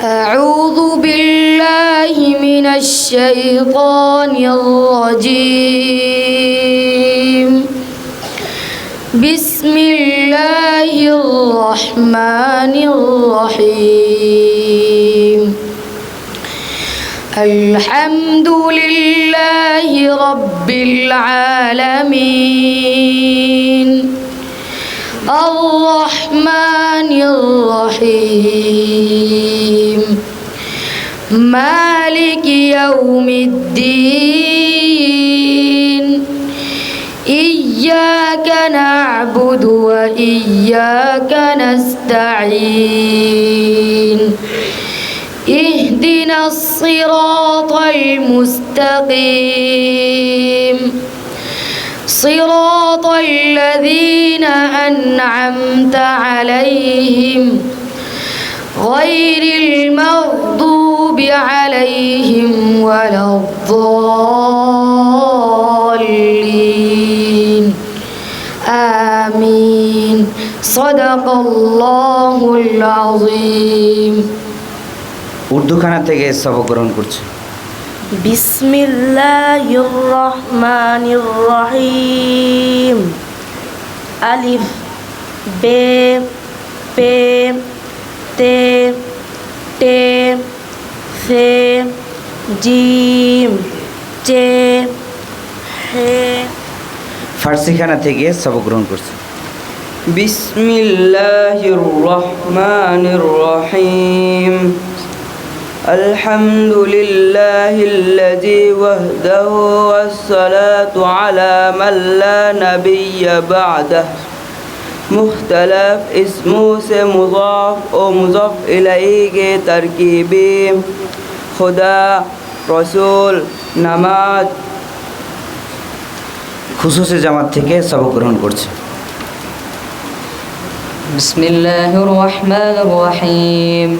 أعوذ بالله من الشيطان الرجيم بسم الله الرحمن الرحيم الحمد لله رب العالمين الرحمن الرحيم مالك يوم الدين إياك نعبد وإياك نستعين اهدنا الصراط المستقيم صراط الذين أنعمت عليهم غير المغضوب عليهم ولا الضالين آمين صدق الله العظيم উর্দুখানা থেকে সবক গ্রহণ করছে। বিসমিল্লাহির রহমানির রহিম আলিফ বে পে তে টে ফে জিম চে হে। ফার্সিখানা থেকে সবক গ্রহণ করছে। বিসমিল্লাহির রহমানির রহিম আলহামদুলিল্লাহিল্লাযী ওয়াহদাহু ওয়াসসালাতু আলা মান লা নাবিয়্যা বা'দাহু मुख्तलफ इस्मों से मुज़ाफ और मुज़ाफ इलैहि के तरकीबी खुदा रसूल नमाज। খুসুসি জামাত থেকে সবক গ্রহণ করছে। বিসমিল্লাহির রহমানির রহিম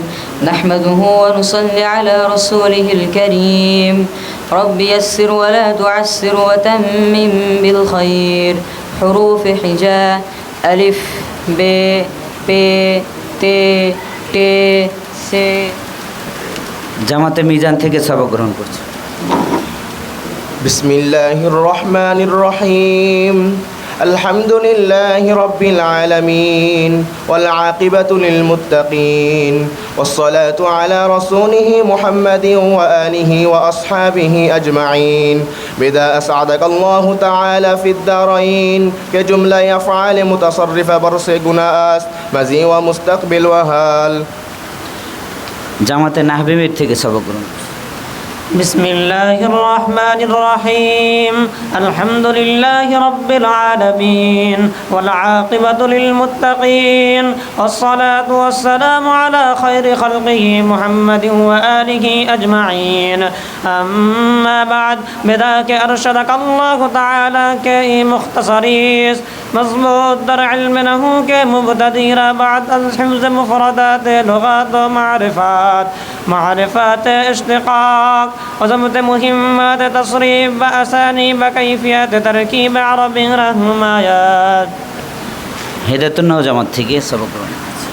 নাহমাদুহু ওয়া নুসাল্লি আলা রাসূলিহিল কারীম রব্বি ইয়াসসির ওয়া লা তু'আসসির ওয়া তাম্মিম বিল খায়র হুরুফ হিজা আলিফ বে পে তে টে সে। জামাতে মিজান থেকে সবক গ্রহণ করছে। বিসমিল্লাহির রহমানির রহিম আলহামদুলিল্লাহি রাব্বিল আলামিন ওয়াল আকিবাতু লিল মুত্তাকিন ওয়াসসালাতু আলা রাসূলিহি মুহাম্মাদিন ওয়া আলিহি ওয়া আসহাবিহি আজমাইন বিদা আসআদাকাল্লাহু তাআলা ফিদ দারাইন কে জুমলা আফআল মুতাসাররিফা বরসে গুনাস মাজি ওয়া মুস্তাকবিল ওয়া হাল। জামাতে নাহবিমির থেকে সবক গ্রহণ করছে। বিসমিল্লাহির রহমানির রহিম আলহামদুলিল্লাহি রাব্বিল আলামিন ওয়াল আকিবাতু লিল মুত্তাকিন ওয়াসসালাতু ওয়াসসালামু আলা খায়রি খালকিহি মুহাম্মাদিন ওয়া আলিহি আজমাইন আম্মা বা'দ বিদাকে আরশাদাকাল্লাহু তাআলা কে মুখতাসারিস মজমুদ দার ইলম নহু কে মুবতদিরা বা'দ আল হিফজ মুফরাদাত লুগাত মারিফাত معرفات اشتقاق وضبط مهمات تصريف بأسانيب كيفيات تركيب عربي رهمايات। হেদায়েতুন জামাত থেকে সবক গ্রহণ করছে।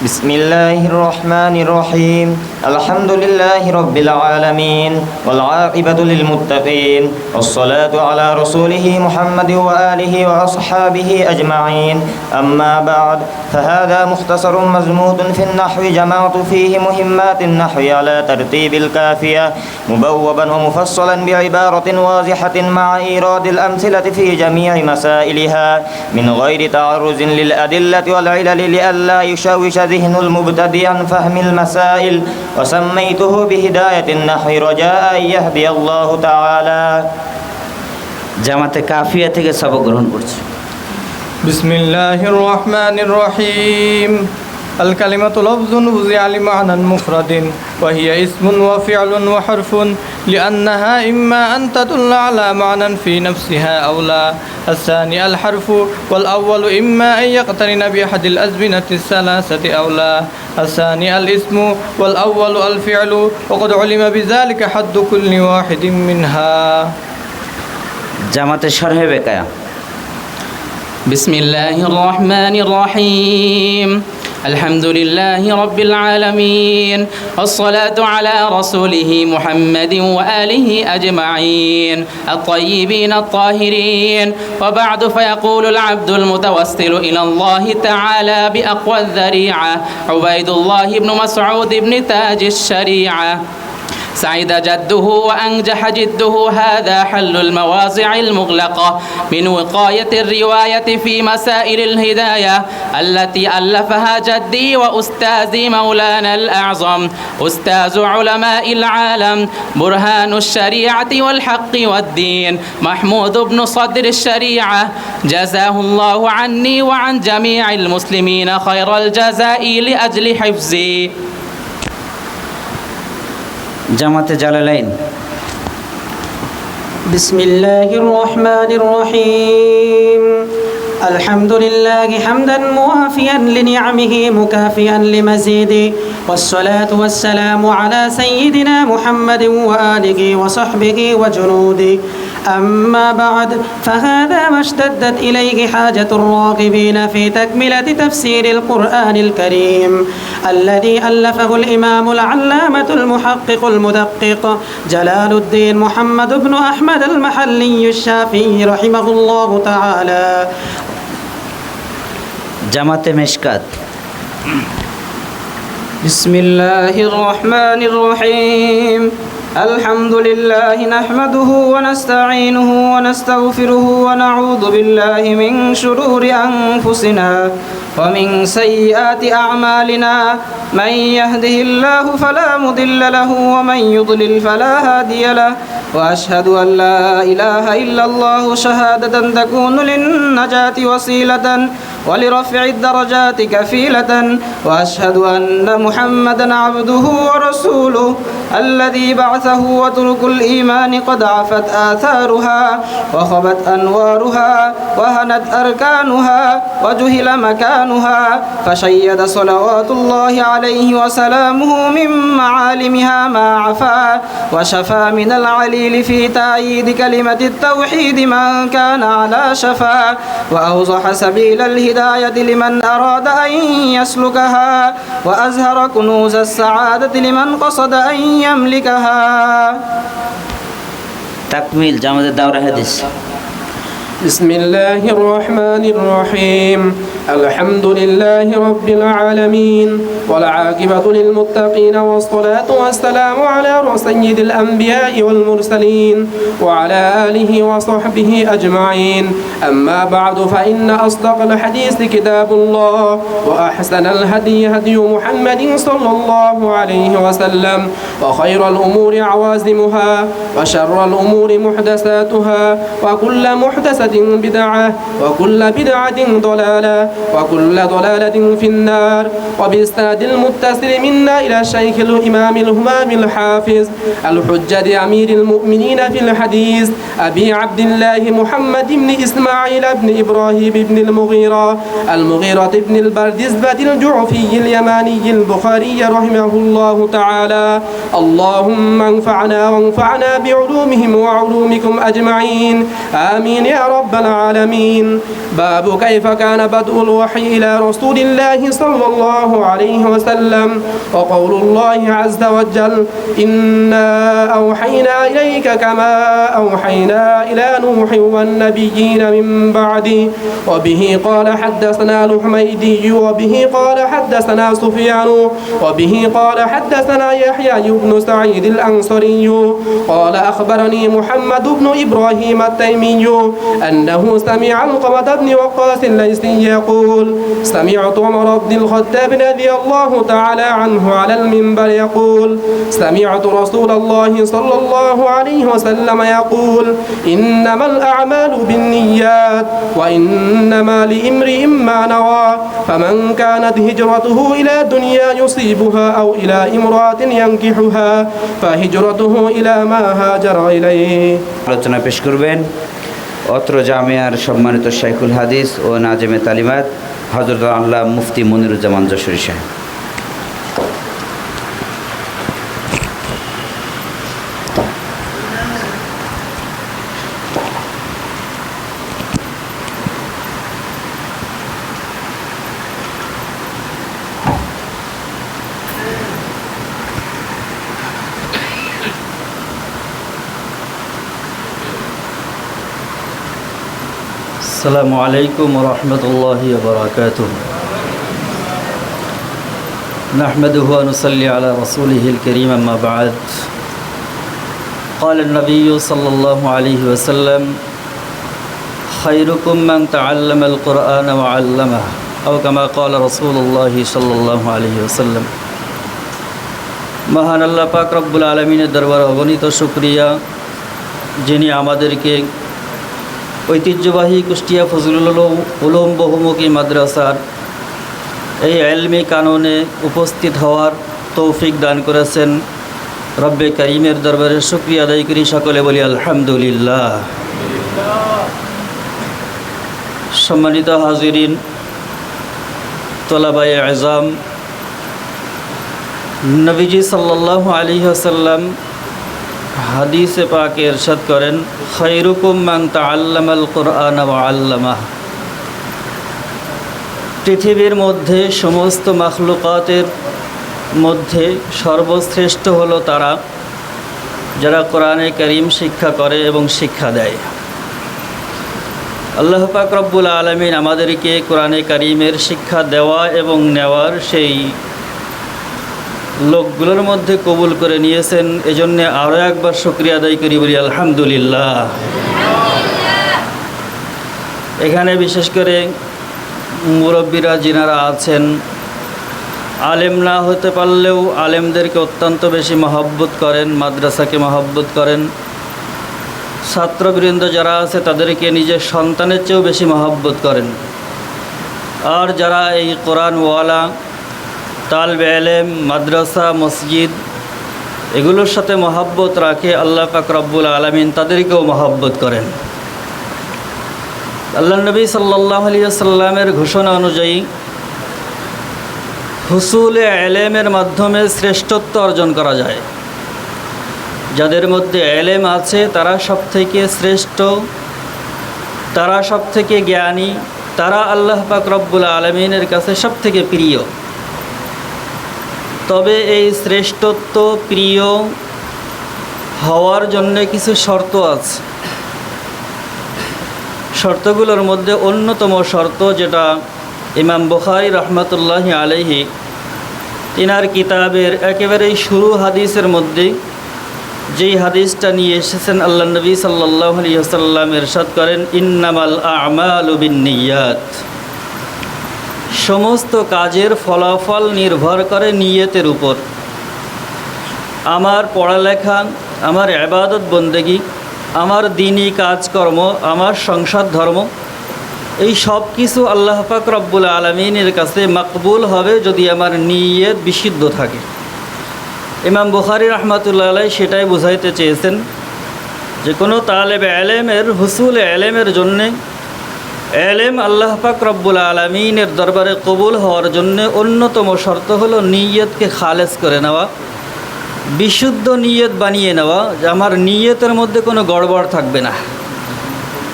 বিসমিল্লাহির রহমানির রহিম আলহামদুলিল্লাহি রাব্বিল আলামিন ওয়াল আকিবাতু লিল মুত্তাকিন ওয়াসসালাতু আলা রাসূলিহি মুহাম্মাদিন ওয়া আলিহি ওয়া আসহাবিহি আজমাইন আম্মা বা'দ ফাহাদা মুখতাসারুন মাজমুদুন ফিন নাহwi জামা'তু ফীহি মুহিম্মাতিন নাহwi আলা তারতিবিল কাফিয়া মুবাওওয়াবান ওয়া মুফassalan বিইবারাতিন ওয়াজিহাতিন মা'a ইরাদিল আমসিলাতি ফী জামি'i মাসাইলিহা মিন গায়রি তা'arruzin লিল আদিল্লাতি ওয়াল ইলালি লিআল্লা ইউশাওয়িশা ذهن المبتدئ عن فهم المسائل وسميته بهداية النحو رجاء أن يهدي الله تعالى। জামাতে কাফিয়া থেকে সবক গ্রহণ করছে। বিসমিল্লাহির রহমানির রহিম الكلمة لفظ وضع لمعنى مفرد وهي اسم وفعل وحرف لأنها إما أن تدل على معنى في نفسها أو لا. الثاني الحرف والأول إما أن يقترن بأحد الأزمنة الثلاثة أو لا. الثاني الاسم والأول الفعل وقد علم بذلك حد كل واحد منها. জামাতে শরহে বেকায়া। বিসমিল্লাহির রহমানির রহিম الحمد لله رب العالمين والصلاة على رسوله محمد وآله أجمعين الطيبين الطاهرين وبعد فيقول العبد المتوسل إلى الله تعالى بأقوى الذريعة عبيد الله بن مسعود بن تاج الشريعة سعد جده وأنجح جده هذا حل المواضع المغلقة من وقاية الرواية في مسائل الهداية التي ألفها جدي وأستاذي مولانا الأعظم أستاذ علماء العالم برهان الشريعة والحق والدين محمود بن صدر الشريعة جزاه الله عني وعن جميع المسلمين خير الجزاء لأجل حفظي জামাতে জালালাইন। بسم الله الرحمن الرحيم الحمد لله حمدا موافيا لنعمه مكافيا لمزيده والصلاة والسلام على سيدنا محمد وآله وصحبه وجنوده أما بعد فهذا ما اشتدت إليه حاجة الراغبين في تكملة تفسير القرآن الكريم الذي ألفه الإمام العلامة المحقق المدقق جلال الدين محمد بن أحمد المحلي الشافعي رحمه الله تعالى জামাতে মেশকাত। بسم الله الرحمن الرحيم الحمد لله نحمده ونستعينه ونستغفره ونعوذ بالله من شرور أنفسنا ومن سيئات أعمالنا من يهده الله فلا مضل له ومن يضلل فلا هادي له وأشهد أن لا إله إلا الله شهادة تكون للنجاة وسيلة ولرفع الدرجات كفيلة وأشهد أن محمدا عبده ورسوله الذي بعثه وترك الإيمان قد عفت آثارها وخبت أنوارها وهنت أركانها وجهل مكانها فشيد صلوات الله عليه وسلامه من معالمها ما عفا وشفى من العليل في تأييد كلمة التوحيد من كان على شفا وأوضح سبيل الهداية لمن أراد أن يسلكها وأزهر كنوز السعادة لمن قصد أن يملكها তাকমিল জামাতের দাওরা হাদিস। بسم الله الرحمن الرحيم الحمد لله رب العالمين والعاقبة للمتقين والصلاة والسلام على سيد الأنبياء والمرسلين وعلى آله وصحبه أجمعين أما بعد فإن أصدق الحديث كتاب الله وأحسن الهدي هدي محمد صلى الله عليه وسلم وخير الأمور عوازمها وشر الأمور محدثاتها وكل محدثة بدعة وكل بدعة ضلالة وكل ضلالة في النار وبإسناد المتصل منا إلى الشيخ الإمام الهمام الحافظ الحجة أمير المؤمنين في الحديث أبي عبد الله محمد بن إسماعيل بن إبراهيم بن المغيرة بن البردزبة الجعفي اليماني البخاري رحمه الله تعالى اللهم انفعنا وانفعنا بعلومهم وعلومكم أجمعين آمين يا رب العالمين باب كيف كان بدء الوحي إلى رسول الله صلى الله عليه وسلم وقول الله عز وجل إنا أوحينا إليك كما أوحينا إلى نوح والنبيين من بعده وبه قال حدثنا الحميدي وبه قال حدثنا سفيان وبه قال حدثنا يحيى بن سعيد الأنصري قال أخبرني محمد بن إبراهيم التيمي أنه سمع القمة بن وقاص الليثي يقول سمعت عمر بن الخطاب رضي الله تعالى عنه على المنبر يقول سمعت رسول الله صلى الله عليه وسلم يقول إنما الأعمال بالنيات وإنما لامرئ ما نوى فمن كانت هجرته إلى دنيا يصيبها أو إلى امرأة ينكحها فهجرته إلى ما هاجر إليه আলোচনা পেশ করবেন অত্র জামিয়ার সম্মানিত শাইখুল হাদিস ও নাজেমে তালিমাত হযরত আল্লাহ মুফতি মনিরুজ্জামান যশোরী সাহেব। السلام عليكم ورحمة الله وبركاته نحمده ونصلي على رسوله الكريم أما بعد قال النبي صلى الله عليه وسلم خيركم من تعلم القرآن وعلمه أو كما قال رسول الله صلى الله عليه وسلم মহান আল্লাহ পাক রব্বুল আলামিনের দরবারে অগণিত শুকরিয়া যিনি আমাদেরকে ঐতিহ্যবাহী কুষ্টিয়া ফজলুল উলুম বহুমুখী মাদ্রাসার এই ইলমি কাননে উপস্থিত হওয়ার তৌফিক দান করেছেন। রব্বে কারীমের দরবারে শুকরিয়া আদায় করি, সকলে বলি আলহামদুলিল্লাহ। সম্মানিত হাজিরিন, তোলাবায়ে আযম, নবীজি সাল্লাল্লাহু আলাইহি ওয়াসাল্লাম হাদিসে পাকে ইরশাদ করেন, খায়রুকুম মান তাআল্লামাল কুরআন ওয়া আল্লামাহ। পৃথিবীর মধ্যে সমস্ত মাখলুকাতের মধ্যে সর্বশ্রেষ্ঠ হলো তারা যারা কোরআনে কারীম শিক্ষা করে এবং শিক্ষা দেয়। আল্লাহ পাক রব্বুল আলামিন আমাদেরকে কোরআনে কারীমের শিক্ষা দেওয়া এবং নেওয়ার সেই লোকগুলোর মধ্যে কবুল করে নিয়েছেন। এজন্য আরও একবার শুকরিয়া আদায় করি, বলি আলহামদুলিল্লাহ। এখানে বিশেষ করে মুরব্বীরা যিনারা আছেন, আলেম না হতে পারলেও আলেমদেরকে অত্যন্ত বেশি মহব্বত করেন, মাদ্রাসাকে মহব্বত করেন। ছাত্রবৃন্দ যারা আছে তাদেরকে নিজের সন্তানের চেয়েও বেশি মহব্বত করেন। আর যারা এই কোরআনওয়ালা তালবে ইলম, মাদ্রাসা, মসজিদ এগুলোর সাথে মহব্বত রাখে, আল্লাহ পাক রব্বুল আলামিন তাদেরকেও মহব্বত করেন। আল্লাহ নবী সাল্লাল্লাহু আলাইহি ওয়াসাল্লামের ঘোষণা অনুযায়ী হুসুলে ইলমের মাধ্যমে শ্রেষ্ঠত্ব অর্জন করা যায়। যাদের মধ্যে ইলম আছে তারা সবথেকে শ্রেষ্ঠ, তারা সবথেকে জ্ঞানী, তারা আল্লাহ পাক রব্বুল আলামিনের কাছে সবথেকে প্রিয়। তবে এই শ্রেষ্ঠত্ব প্রিয় হওয়ার জন্য কিছু শর্ত আছে। শর্তগুলোর মধ্যে অন্যতম শর্ত, যেটা ইমাম বুখারী রহমতুল্লাহি আলাইহি তিনার কিতাবের একেবারেই শুরু হাদিসের মধ্যে যেই হাদিসটা নিয়ে এসেছেন, আল্লাহ নবী সাল্লাল্লাহু আলাইহি ওয়াসাল্লাম ইরশাদ করেন, ইন্নামাল আ'মালু বিন্নিয়াত। সমস্ত কাজের ফলাফল নির্ভর করে নিয়তের উপর। আমার পড়ালেখা, আমার ইবাদত বন্দেগী, আমার দ্বীনি কাজকর্ম, আমার সংসার ধর্ম, এই সব কিছু আল্লাহ পাক রব্বুল আলামিনের কাছে মকবুল হবে যদি আমার নিয়ত বিশুদ্ধ থাকে। ইমাম বুখারী রহমাতুল্লাহ আলাইহি সেটাই বুঝাইতে চেয়েছেন যে কোনো তালেবে ইলমের হুসুলে ইলমের জন্যে, ইলম আল্লাহ পাক রব্বুল আলামিনের দরবারে কবুল হওয়ার জন্য অন্যতম শর্ত হলো নিয়তকে খালেস করে নেওয়া, বিশুদ্ধ নিয়ত বানিয়ে নেওয়া, যে আমার নিয়তের মধ্যে কোনো গড়বড় থাকবে না।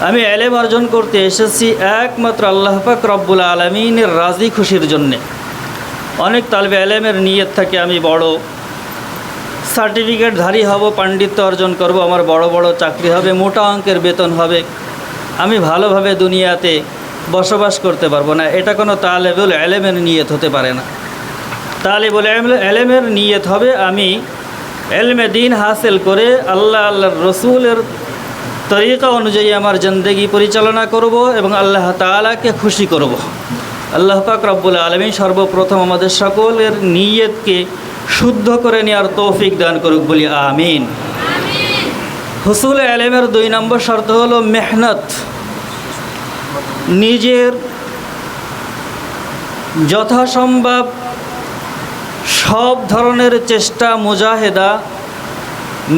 আমি ইলম অর্জন করতে এসেছি একমাত্র আল্লাহ পাক রব্বুল আলামিনের রাজি খুশির জন্যে। অনেক তালেবে ইলমের নিয়ত থাকে আমি বড় সার্টিফিকেটধারী হব, পাণ্ডিত্য অর্জন করব, আমার বড় বড় চাকরি হবে, মোটা অঙ্কের বেতন হবে, আমি ভালোভাবে দুনিয়াতে বসবাস করতে পারবো না। এটা কোনো তালেবুল ইলমের নিয়ত হতে পারে না। তালেবুল ইলমের নিয়ত হবে আমি ইলমে দ্বীন হাসিল করে আল্লাহর রসুলের তরিকা অনুযায়ী আমার জিন্দেগি পরিচালনা করব এবং আল্লাহ তাআলাকে খুশি করব। আল্লাহ পাক রব্বুল আলামিন সর্বপ্রথম আমাদের সকলের নিয়তকে শুদ্ধ করে নেওয়ার তৌফিক দান করুক, বলি আমিন। হুসুল ইলমের 2 নম্বর শর্ত হলো মেহনত। নিজের যথাসম্ভব সব ধরনের চেষ্টা, মুজাহেদা,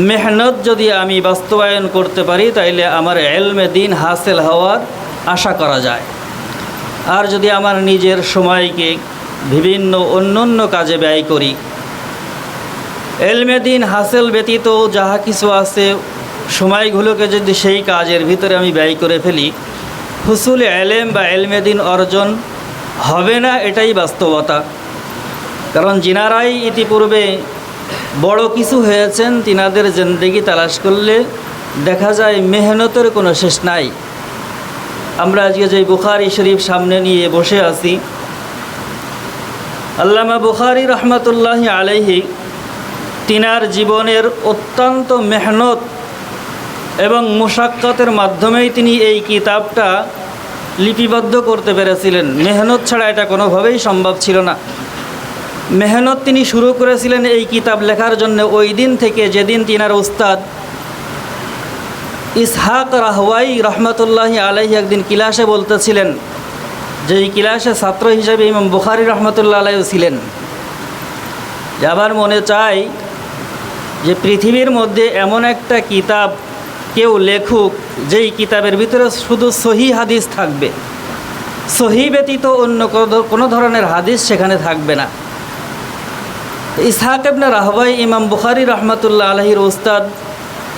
মেহনত যদি আমি বাস্তবায়ন করতে পারি তাইলে আমার ইলমে দ্বীন হাসিল হওয়ার আশা করা যায়। আর যদি আমার নিজের সময়কে বিভিন্ন অন্য কাজে ব্যয় করি, ইলমে দ্বীন হাসিল ব্যতীত যাহা কিছু আছে সময়গুলোকে যদি সেই কাজের ভিতরে আমি ব্যয় করে ফেলি, হুসুল ইলম বা ইলমে দ্বীন অর্জন হবে না, এটাই বাস্তবতা। কারণ যিনারাই ইতিপূর্বে বড় কিছু হয়েছেন তিনাদের জিন্দেগি তালাশ করলে দেখা যায় মেহনতের কোনো শেষ নাই। আমরা আজকে যে বুখারী শরীফ সামনে নিয়ে বসে আছি, আল্লামা বুখারী রহমতুল্লাহি আলাইহি তিনার জীবনের অত্যন্ত মেহনত এবং মুশাক্কাতের মাধ্যমেই তিনি এই কিতাবটা লিপিবদ্ধ করতে পেরেছিলেন। মেহনত ছাড়া এটা কোনোভাবেই সম্ভব ছিল না। মেহনত তিনি শুরু করেছিলেন এই কিতাব লেখার জন্য ওই দিন থেকে যেদিন তিনার উস্তাদ ইসহাক রাহওয়াই রহমতুল্লাহি আলাইহি একদিন ক্লাসে বলতেছিলেন, যে এই ক্লাসে ছাত্র হিসেবে ইমাম বুখারী রহমতুল্লাহ আলাইহি ছিলেন। যে আমার মনে চায় যে পৃথিবীর মধ্যে এমন একটা কিতাব কেউ লেখুক যেই কিতাবের ভিতরে শুধু সহি হাদিস থাকবে, সহি ব্যতীত অন্য কোনো ধরনের হাদিস সেখানে থাকবে না। ইসহাক ইবনে রাহওয়াই ইমাম বুখারী রহমতুল্লাহ আলাইহির উস্তাদ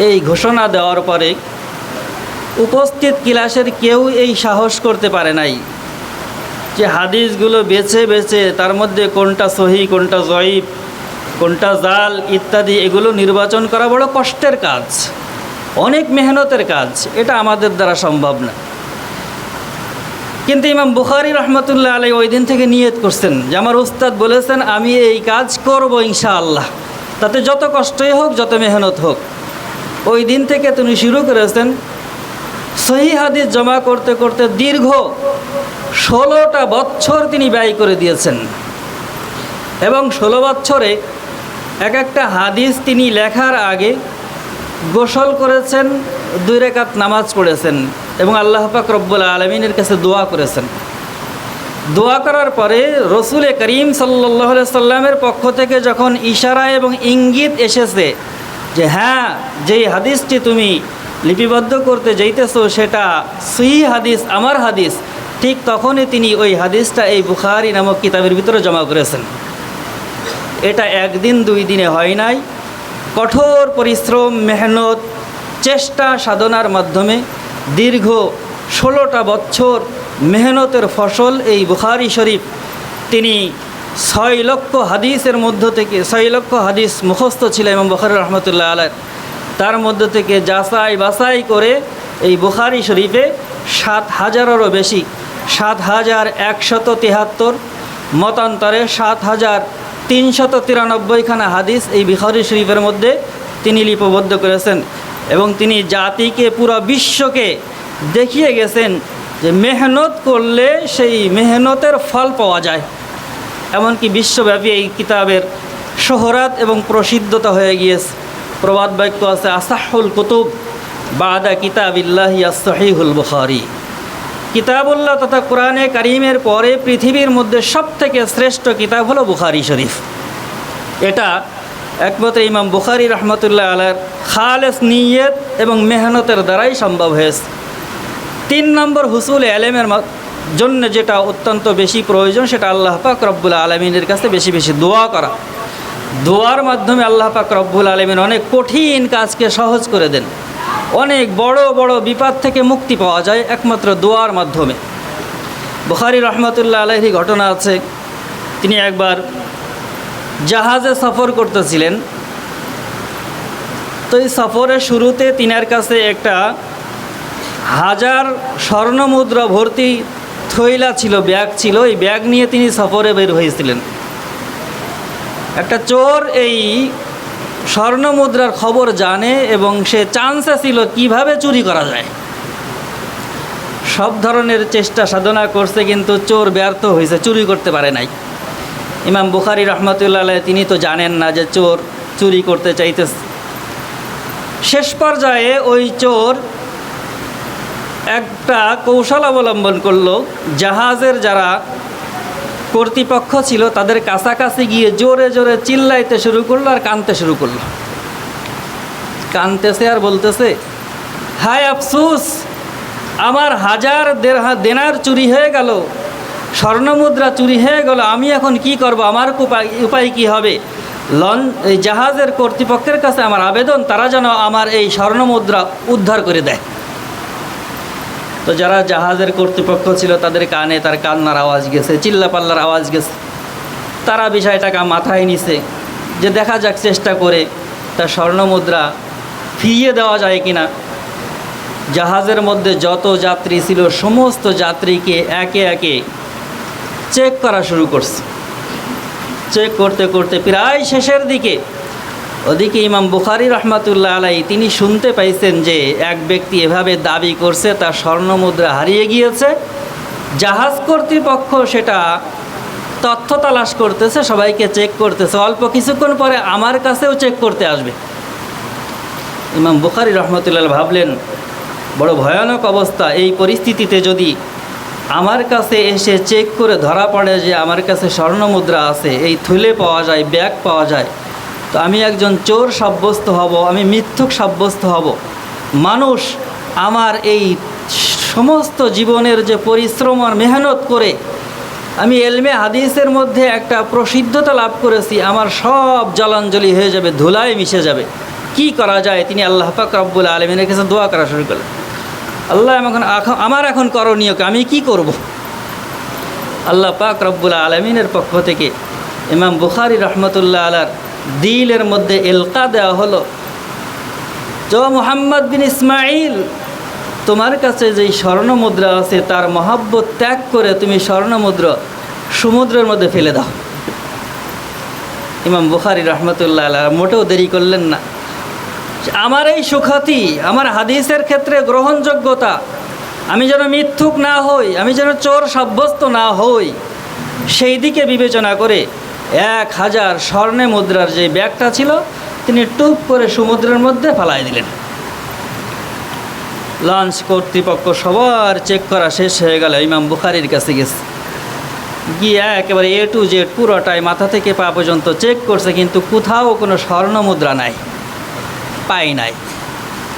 এই ঘোষণা দেওয়ার পরে উপস্থিত ক্লাসের কেউ এই সাহস করতে পারে নাই যে হাদিসগুলো বেছে বেছে তার মধ্যে কোনটা সহি, কোনটা জয়ীফ, কোনটা জাল ইত্যাদি এগুলো নির্বাচন করা বড় কষ্টের কাজ, অনেক মেহনতের কাজ। এটা আমাদের দ্বারা সম্ভব না। কিন্তু ইমাম বুখারী রহমতুল্লাহ আলাইহি ওই দিন থেকে নিয়ত করছেন যে আমার উস্তাদ বলেছেন আমি এই কাজ করব ইনশাআল্লাহ, তাতে যত কষ্টই হোক, যত মেহনত হোক। ওই দিন থেকে তিনি শুরু করেছেন সহি হাদিস জমা করতে করতে দীর্ঘ 16টা বছর তিনি ব্যয় করে দিয়েছেন। এবং 16 বছরে এক একটা হাদিস তিনি লেখার আগে গোসল করেছেন, 2 রাকাত নামাজ পড়েছেন এবং আল্লাহ পাক রব্বুল আলামিনের কাছে দোয়া করেছেন। দোয়া করার পরে রসুল করিম সাল্লাল্লাহু আলাইহি সাল্লামের পক্ষ থেকে যখন ইশারা এবং ইঙ্গিত এসেছে যে হ্যাঁ, যেই হাদিসটি তুমি লিপিবদ্ধ করতে যাইতেছো সেটা সহিহ হাদিস, আমার হাদিস, ঠিক তখনই তিনি ওই হাদিসটা এই বুখারী নামক কিতাবের ভিতরে জমা করেছেন। এটা একদিন 2 দিনে হয় নাই, কঠোর পরিশ্রম, মেহনত, চেষ্টা সাধনার মাধ্যমে দীর্ঘ 16টা বছর মেহনতের ফসল এই বুখারী শরীফ তিনি 6 লক্ষ হাদিসের মধ্য থেকে 6 লক্ষ হাদিস মুখস্থ ছিল ইমাম বুখারী রহমতুল্লাহ আলাইহি, তার মধ্য থেকে যাচাই বাছাই করে এই বুখারী শরীফে 7,000-এরও বেশি, 7,173 মতান্তরে 7,393খানা হাদিস এই বুখারী শরীফের মধ্যে তিনি লিপিবদ্ধ করেছেন। এবং তিনি জাতিকে, পুরো বিশ্বকে দেখিয়ে গেছেন যে মেহনত করলে সেই মেহনতের ফল পাওয়া যায়। এমনকি বিশ্বব্যাপী এই কিতাবের শোহরাত এবং প্রসিদ্ধতা হয়ে গিয়েছে। প্রবাদ বাক্য আছে, আসাহুল কুতুব বাদা কিতাবিল্লাহি as-সহিহুল বুখারী। কিতাবুল্লাহ তথা কোরআনে কারিমের পরে পৃথিবীর মধ্যে সবথেকে শ্রেষ্ঠ কিতাব হলো বুখারী শরীফ। এটা একমাত্র ইমাম বুখারী রহমতুল্লাহ আলাইহির খালেস নিয়ত এবং মেহনতের দ্বারাই সম্ভব হয়েছে। 3 নম্বর হুসুল ইলমের জন্য যেটা অত্যন্ত বেশি প্রয়োজন সেটা আল্লাহ পাক রব্বুল আলামিনের কাছে বেশি বেশি দোয়া করা। দোয়ার মাধ্যমে আল্লাহ পাক রব্বুল আলামিন অনেক কঠিন কাজকে সহজ করে দেন, অনেক বড় বড় বিপদ থেকে মুক্তি পাওয়া যায় একমাত্র দোয়ার মাধ্যমে। বুখারী রহমতুল্লাহ আলাইহি ঘটনা আছে, তিনি একবার জাহাজে সফর করতেছিলেন। তো এই সফরের শুরুতে তিনার কাছে একটা 1000 স্বর্ণ মুদ্রা ভর্তি থৈলা ছিল, ব্যাগ ছিল। এই ব্যাগ নিয়ে তিনি সফরে বের হয়েছিলেন। একটা চোর এই স্বর্ণ মুদ্রার খবর জানে এবং সে চান্সে ছিল কিভাবে চুরি করা যায়। সব ধরনের চেষ্টা সাধনা করছে, কিন্তু চোর ব্যর্থ হয়েছে, চুরি করতে পারে নাই। ইমাম বুখারী রহমতুল্লাহ আলাইহি তিনি তো জানেন না যে চোর চুরি করতে চাইতেছে। শেষ পর্যায়ে ওই চোর একটা কৌশল অবলম্বন করলো, জাহাজের যারা কর্তৃপক্ষ ছিল তাদের কাছাকাছি গিয়ে জোরে জোরে চিল্লাইতে শুরু করলো আর কাঁদতে শুরু করলো। কাঁদতেছে আর বলতেছে, হায় আফসোস, আমার 1000 দেনার চুরি হয়ে গেল, স্বর্ণমুদ্রা চুরি হয়ে গেল, আমি এখন কি করব? আমার উপায় কি হবে? এই জাহাজের কর্তৃপক্ষের কাছে আমার আবেদন, তারা যেন আমার এই স্বর্ণমুদ্রা উদ্ধার করে দেয়। তো যারা জাহাজের কর্তৃপক্ষ ছিল তাদের কানে তার কান্নার আওয়াজ গেছে, চিল্লাপাল্লার আওয়াজ গেছে। তারা বিষয়টাকে মাথায় নিছে যে দেখা যাক চেষ্টা করে তার স্বর্ণমুদ্রা ফিরিয়ে দেওয়া যায় কিনা। জাহাজের মধ্যে যত যাত্রী ছিল সমস্ত যাত্রীকে একে একে চেক করা শুরু করছে। চেক করতে করতে প্রায় শেষের দিকে ওদিকে ইমাম বুখারী রহমাতুল্লাহ আলাইহি তিনি শুনতে পাইছেন যে এক ব্যক্তি এভাবে দাবি করছে তার স্বর্ণমুদ্রা হারিয়ে গিয়েছে। জাহাজ কর্তৃপক্ষ সেটা তথ্য তালাশ করতেছে, সবাইকে চেক করতেছে। অল্প কিছুক্ষণ পরে আমার কাছেও চেক করতে আসবে। ইমাম বুখারী রহমাতুল্লাহ ভাবলেন বড় ভয়ানক অবস্থা, এই পরিস্থিতিতে যদি আমার কাছে এসে চেক করে ধরা পড়ে যে আমার কাছে স্বর্ণমুদ্রা আছে, এই থলে পাওয়া যায়, ব্যাগ পাওয়া যায়, তো আমি একজন চোর সাব্যস্ত হব, আমি মিথ্যুক সাব্যস্ত হব। মানুষ আমার এই সমস্ত জীবনের যে পরিশ্রম আর মেহনত করে আমি এলমে হাদিসের মধ্যে একটা প্রসিদ্ধতা লাভ করেছি, আমার সব জলাঞ্জলি হয়ে যাবে, ধুলায় মিশে যাবে। কি করা যায়? তিনি আল্লাহ পাক রব্বুল আলামিনের কাছে দোয়া করা শুরু করলেন, আল্লাহ আমার এখন করণীয় কি, আমি কি করব? আল্লাহ পাক রব্বুল আলামিনের পক্ষ থেকে ইমাম বুখারী রহমতুল্লাহ আলার দিলের মধ্যে এলকা দেওয়া হলো, যে মুহাম্মদ বিন ইসমাইল, তোমার কাছে যেই স্বর্ণমুদ্রা আছে তার মহাব্বত ত্যাগ করে তুমি স্বর্ণমুদ্রা সমুদ্রের মধ্যে ফেলে দাও। ইমাম বুখারী রহমতুল্লাহ আলাহ মোটেও দেরি করলেন না। আমার এই সুখ্যাতি, আমার হাদিসের ক্ষেত্রে গ্রহণযোগ্যতা, আমি যেন মিথ্যুক না হই, আমি যেন চোর সাব্যস্ত না হই, সেই দিকে বিবেচনা করে 1000 স্বর্ণে মুদ্রার যে ব্যাগটা ছিল তিনি টুপ করে সমুদ্রের মধ্যে ফালাই দিলেন। লঞ্চ কর্তৃপক্ষ সবার চেক করা শেষ হয়ে গেল, ইমাম বুখারীর কাছে গেছে, গিয়ে একেবারে A to Z পুরোটাই মাথা থেকে পা পর্যন্ত চেক করছে, কিন্তু কোথাও কোনো স্বর্ণমুদ্রা নাই, পাই নাই।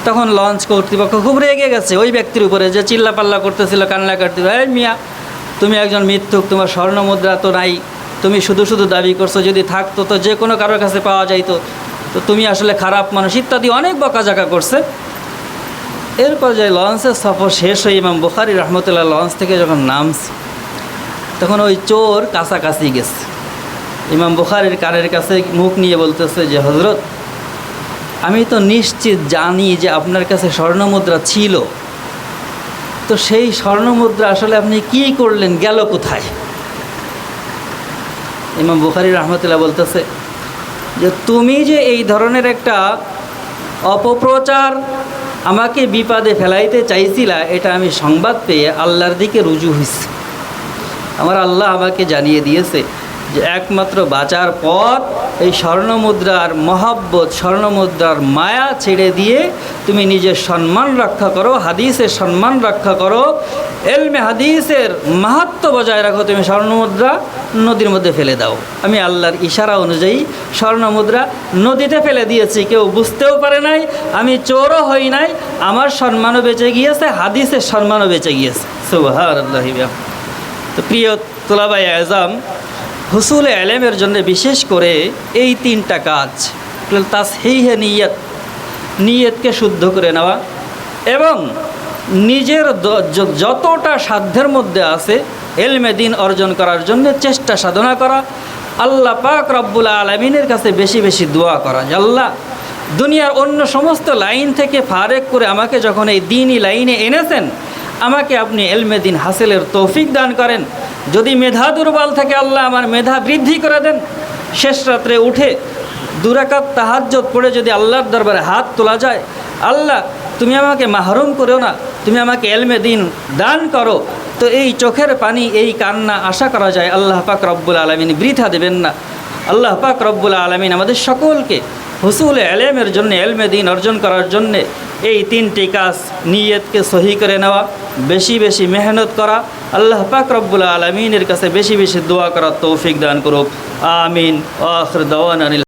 তখন লঞ্চ কর্তৃপক্ষ খুব রেগে গেছে ওই ব্যক্তির উপরে যে চিল্লাপাল্লা করতেছিল, কান্নাকাটি, এই মিয়া তুমি একজন মিথ্যুক, তোমার স্বর্ণমুদ্রা তো নাই, তুমি শুধু শুধু দাবি করছো, যদি থাকতো তো যে কোনো কারোর কাছে পাওয়া যাইতো, তো তুমি আসলে খারাপ মানুষ ইত্যাদি অনেক বকাঝকা করছে। এরপর যে লঞ্চের সফর শেষ হয়ে ইমাম বুখারী রহমতুল্লাহ লঞ্চ থেকে যখন নামছে তখন ওই চোর কাছাকাছি গেছে। ইমাম বুখারীর কানের কাছে মুখ নিয়ে বলতেছে যে হযরত, আমি তো নিশ্চিত জানি যে আপনার কাছে স্বর্ণমুদ্রা ছিল, তো সেই স্বর্ণমুদ্রা আসলে আপনি কি করলেন, গেল কোথায়? ইমাম বুখারী রহমতুল্লাহ বলতেছে যে তুমি যে এই ধরনের একটা অপপ্রচার আমাকে বিপদে ফেলাইতে চাইছিলা, এটা আমি সংবাদ পেয়ে আল্লাহর দিকে রুজু হইছি। আমার আল্লাহ আমাকে জানিয়ে দিয়েছে যে একমাত্র বাঁচার পথ এই স্বর্ণমুদ্রার মহাব্বত, স্বর্ণমুদ্রার মায়া ছেড়ে দিয়ে তুমি নিজের সম্মান রক্ষা করো, হাদিসের সম্মান রক্ষা করো, এলমে হাদিসের মাহাত্ম্য বজায় রাখো, তুমি স্বর্ণমুদ্রা নদীর মধ্যে ফেলে দাও। আমি আল্লাহর ইশারা অনুযায়ী স্বর্ণমুদ্রা নদীতে ফেলে দিয়েছি, কেউ বুঝতেও পারে নাই, আমি চোরও হই নাই, আমার সম্মানও বেঁচে গিয়েছে, হাদিসের সম্মানও বেঁচে গিয়েছে। সুবহানাল্লাহ। তো প্রিয় তুলাবায়ে আযম, হুসুল এলেমের জন্য বিশেষ করে এই 3টা কাজ, তাসহিহে নিয়ত, নিয়তকে শুদ্ধ করে নেওয়া, এবং নিজের যতটা সাধ্যের মধ্যে আছে এলমে দিন অর্জন করার জন্য চেষ্টা সাধনা করা, আল্লাহ পাক রব্বুল আলামিনের কাছে বেশি বেশি দোয়া করা যে আল্লাহ দুনিয়ার অন্য সমস্ত লাইন থেকে ফারেক করে আমাকে যখন এই দ্বীনি লাইনে এনেছেন, আমাকে আপনি এলমে দিন হাসিলের তৌফিক দান করেন। যদি মেধা দুর্বল থাকে আল্লাহ আমার মেধা বৃদ্ধি করে দেন। শেষ রাত্রে উঠে 2 রাকাত তাহাজ্জুদ পড়ে যদি আল্লাহর দরবারে হাত তোলা যায়, আল্লাহ তুমি আমাকে মাহরুম করো না, তুমি আমাকে এলমে দিন দান করো, তো এই চোখের পানি, এই কান্না আশা করা যায় আল্লাহ পাক রব্বুল আলামিন বৃথা দেবেন না। আল্লাহ পাক রব্বুল আলামিন আমাদের সকলকে হুসুল এলেমের জন্য, এলমে দিন অর্জন করার জন্যে এই 3টি কাজ, নিয়তকে সহি করে নেওয়া, বেশি বেশি মেহনত করা, আল্লাহ পাক রব্বুল আলামিনের কাছে বেশি বেশি দোয়া করার তৌফিক দান করুক। আমিন। আখির দাওয়ানা।